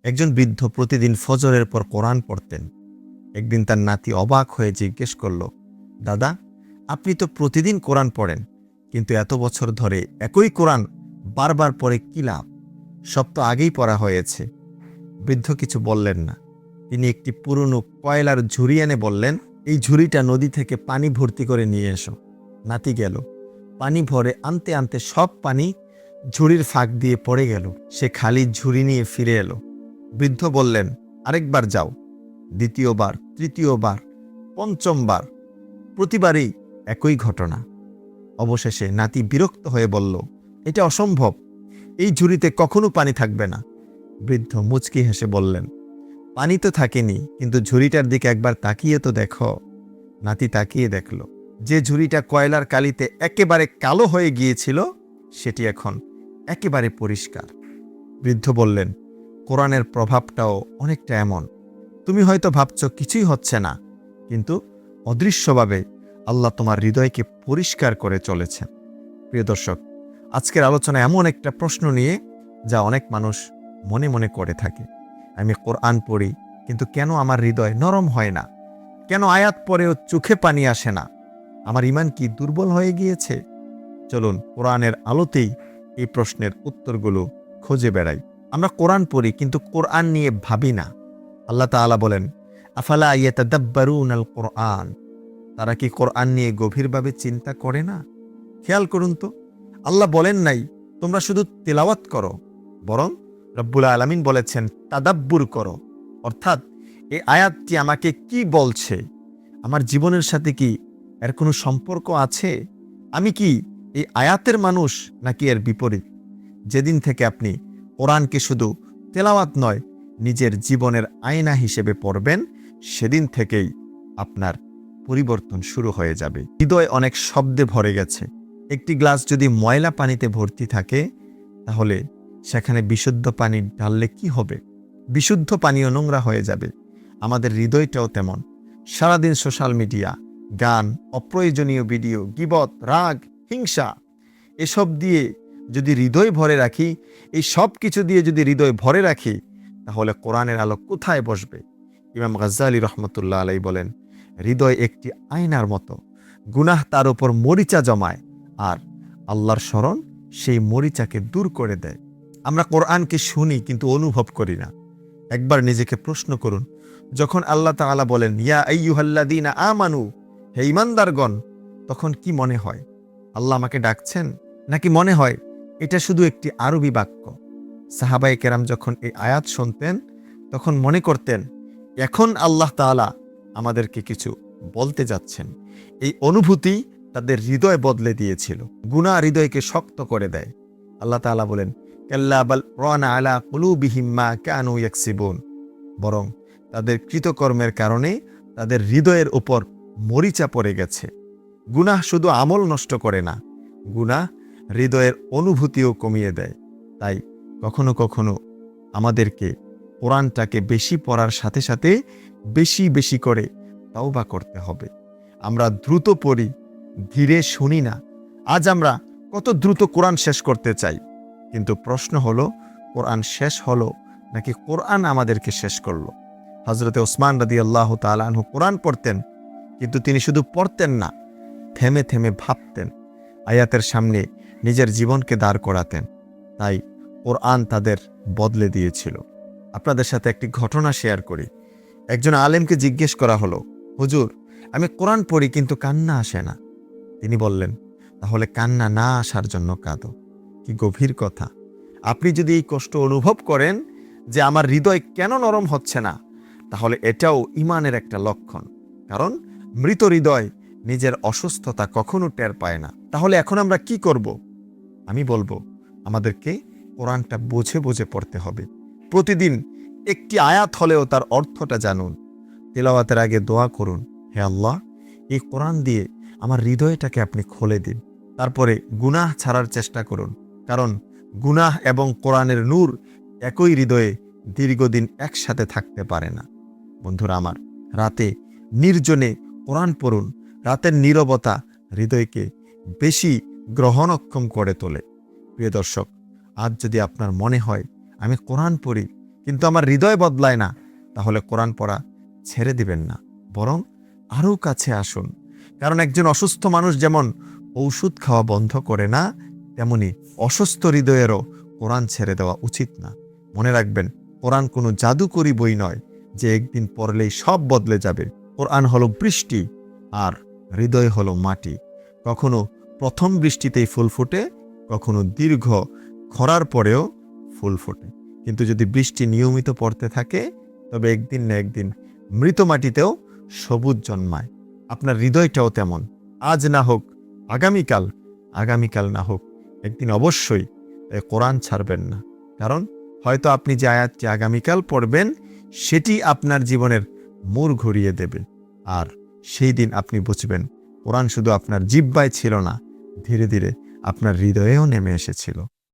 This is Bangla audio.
একজন বৃদ্ধ প্রতিদিন ফজরের পর কোরআন পড়তেন। একদিন তার নাতি অবাক হয়ে জিজ্ঞেস করল, দাদা, আপনি তো প্রতিদিন কোরআন পড়েন, কিন্তু এত বছর ধরে একই কোরআন বারবার পড়ে কি লাভ? সব তো আগেই পড়া হয়েছে। বৃদ্ধ কিছু বললেন না। তিনি একটি পুরনো কয়লার ঝুড়ি এনে বললেন, এই ঝুড়িটা নদী থেকে পানি ভর্তি করে নিয়ে এসো। নাতি গেল। পানি ভরে আনতে আনতে সব পানি ঝুড়ির ফাঁক দিয়ে পড়ে গেল। সে খালি ঝুড়ি নিয়ে ফিরে এলো। বৃদ্ধ বললেন, আরেকবার যাও। দ্বিতীয়বার, তৃতীয়বার, পঞ্চমবার, প্রতিবারই একই ঘটনা। অবশেষে নাতি বিরক্ত হয়ে বলল, এটা অসম্ভব, এই ঝুড়িতে কখনো পানি থাকবে না। বৃদ্ধ মুচকি হেসে বললেন, পানি তো থাকেনি, কিন্তু ঝুড়িটার দিকে একবার তাকিয়ে তো দেখো। নাতি তাকিয়ে দেখল। যে ঝুড়িটা কয়লার কালিতে একেবারে কালো হয়ে গিয়েছিল, সেটি এখন একেবারে পরিষ্কার। বৃদ্ধ বললেন, কোরআনের প্রভাবটাও অনেকটা এমন। তুমি হয়তো ভাবছ কিছুই হচ্ছে না, কিন্তু অদৃশ্যভাবে আল্লাহ তোমার হৃদয়কে পরিষ্কার করে চলেছেন। প্রিয় দর্শক, আজকের আলোচনা এমন একটা প্রশ্ন নিয়ে যা অনেক মানুষ মনে মনে করে থাকে। আমি কোরআন পড়ি, কিন্তু কেন আমার হৃদয় নরম হয় না? কেন আয়াত পড়েও চোখে পানি আসে না? আমার ঈমান কি দুর্বল হয়ে গিয়েছে? চলুন কোরআনের আলোতেই এই প্রশ্নের উত্তরগুলো খুঁজে বেড়াই। আমরা কোরআন পড়ি, কিন্তু কোরআন নিয়ে ভাবি না। আল্লাহ তাআলা বলেন, আফালা ইয়াতাদাব্বারুনাল কোরআন, তারা কি কোরআন নিয়ে গভীরভাবে চিন্তা করে না? খেয়াল করুন তো, আল্লাহ বলেন নাই তোমরা শুধু তেলাওয়াত করো, বরং রব্বুল আলামিন বলেছেন তাদাব্বুর করো। অর্থাৎ এই আয়াতটি আমাকে কি বলছে? আমার জীবনের সাথে কি এর কোনো সম্পর্ক আছে? আমি কি এই আয়াতের মানুষ, নাকি এর বিপরীত? যেদিন থেকে আপনি কোরআনকে শুধু তেলাওয়াত নয়, নিজের জীবনের আয়না হিসেবে পড়বেন, সেদিন থেকেই আপনার পরিবর্তন শুরু হয়ে যাবে। হৃদয় অনেক শব্দে ভরে গেছে। একটি গ্লাস যদি ময়লা পানিতে ভর্তি থাকে, তাহলে সেখানে বিশুদ্ধ পানি ঢাললে কি হবে? বিশুদ্ধ পানীয় নোংরা হয়ে যাবে। আমাদের হৃদয়টাও তেমন। সারাদিন সোশ্যাল মিডিয়া, গান, অপ্রয়োজনীয় ভিডিও, গীবত, রাগ, হিংসা, এসব দিয়ে যদি হৃদয় ভরে রাখি, এই সব কিছু দিয়ে যদি হৃদয় ভরে রাখি, তাহলে কোরআনের আলো কোথায় বসবে? ইমাম গাজ্জালী রহমতুল্লাহ আলাইহি বলেন, হৃদয় একটি আয়নার মতো। গুনাহ তার উপর মরিচা জমায়, আর আল্লাহর স্মরণ সেই মরিচাকে দূর করে দেয়। আমরা কোরআনকে শুনি, কিন্তু অনুভব করি না। একবার নিজেকে প্রশ্ন করুন, যখন আল্লাহ তাআলা বলেন ইয়া আইয়ুহাল্লাযীনা আমানু, হে ঈমানদারগণ, তখন কি মনে হয়? আল্লাহ আমাকে ডাকছেন? নাকি মনে হয় এটা শুধু একটি আরবি বাক্য? সাহাবায়ে কেরাম যখন এই আয়াত শুনতেন, তখন মনে করতেন এখন আল্লাহ তাআলা আমাদেরকে কিছু বলতে যাচ্ছেন। এই অনুভূতি তাদের হৃদয় বদলে দিয়েছিল। গুনাহ হৃদয়কে শক্ত করে দেয়। আল্লাহ তাআলা বলেন, কাল্লা বাল রানা আলা কুলুবিহিম মা কানু ইয়াকসিবুন, বরং তাদের কৃতকর্মের কারণে তাদের হৃদয়ের উপর মরিচা পড়ে গেছে। গুনাহ শুধু আমল নষ্ট করে না, গুনাহ হৃদয়ের অনুভূতিও কমিয়ে দেয়। তাই কখনো কখনো আমাদেরকে কোরআনটাকে বেশি পড়ার সাথে সাথে বেশি বেশি করে তাওবা করতে হবে। আমরা দ্রুত পড়ি, ধীরে শুনি না। আজ আমরা কত দ্রুত কোরআন শেষ করতে চাই, কিন্তু প্রশ্ন হলো, কোরআন শেষ হলো নাকি কোরআন আমাদেরকে শেষ করলো? হযরতে ওসমান রাদিয়াল্লাহু তাআলা আনহু কোরআন পড়তেন, কিন্তু তিনি শুধু পড়তেন না, থেমে থেমে ভাবতেন, আয়াতের সামনে নিজের জীবনকে দাঁড় করাতেন। তাই কোরআন তাদের বদলে দিয়েছিল। আপনাদের সাথে একটি ঘটনা শেয়ার করি। একজন আলেমকে জিজ্ঞেস করা হলো, হুজুর, আমি কোরআন পড়ি, কিন্তু কান্না আসে না। তিনি বললেন, তাহলে কান্না না আসার জন্য কাঁদো। কি গভীর কথা! আপনি যদি এই কষ্ট অনুভব করেন যে আমার হৃদয় কেন নরম হচ্ছে না, তাহলে এটাও ঈমানের একটা লক্ষণ। কারণ মৃত হৃদয় নিজের অসুস্থতা কখনো টের পায় না। তাহলে এখন আমরা কি করব? আমি বলবো, আমাদেরকে কোরআনটা বুঝে বুঝে পড়তে হবে। প্রতিদিন একটি আয়াত হলেও তার অর্থটা জানুন। তিলাওয়াতের আগে দোয়া করুন, হে আল্লাহ, এই কোরআন দিয়ে আমার হৃদয়টাকে আপনি খুলে দিন। তারপরে গুনাহ ছাড়ার চেষ্টা করুন, কারণ গুনাহ এবং কোরআনের নূর একই হৃদয়ে দীর্ঘদিন একসাথে থাকতে পারে না। বন্ধুরা আমার, রাতে নির্জনে কোরআন পড়ুন। রাতের নীরবতা হৃদয়কে বেশি গ্রহণক্ষম করে তোলে। প্রিয় দর্শক, আজ যদি আপনার মনে হয় আমি কোরআন পড়ি, কিন্তু আমার হৃদয় বদলায় না, তাহলে কোরআন পড়া ছেড়ে দিবেন না, বরং আরও কাছে আসুন। কারণ একজন অসুস্থ মানুষ যেমন ঔষধ খাওয়া বন্ধ করে না, তেমনি অসুস্থ হৃদয়েরও কোরআন ছেড়ে দেওয়া উচিত না। মনে রাখবেন, কোরআন কোনো জাদুকরি বই নয় যে একদিন পড়লেই সব বদলে যাবে। কোরআন হলো বৃষ্টি, আর হৃদয় হলো মাটি। কখনো প্রথম বৃষ্টিতেই ফুল ফোটে, কখনো দীর্ঘ খরার পরেও ফুল ফোটে। কিন্তু যদি বৃষ্টি নিয়মিত পড়তে থাকে, তবে একদিন না একদিন মৃত মাটিতেও সবুজ জন্মায়। আপনার হৃদয়টাও তেমন। আজ না হোক আগামীকাল, আগামীকাল না হোক একদিন অবশ্যই কোরআন ছাড়বেন না। কারণ হয়তো আপনি যে আয়াতটি আগামীকাল পড়বেন, সেটি আপনার জীবনের মোড় ঘুরিয়ে দেবে। আর সেই দিন আপনি বুঝবেন, কোরআন শুধু আপনার জিহ্বায় ছিল না, ধীরে ধীরে আপনার হৃদয়েও নেমে এসেছিল।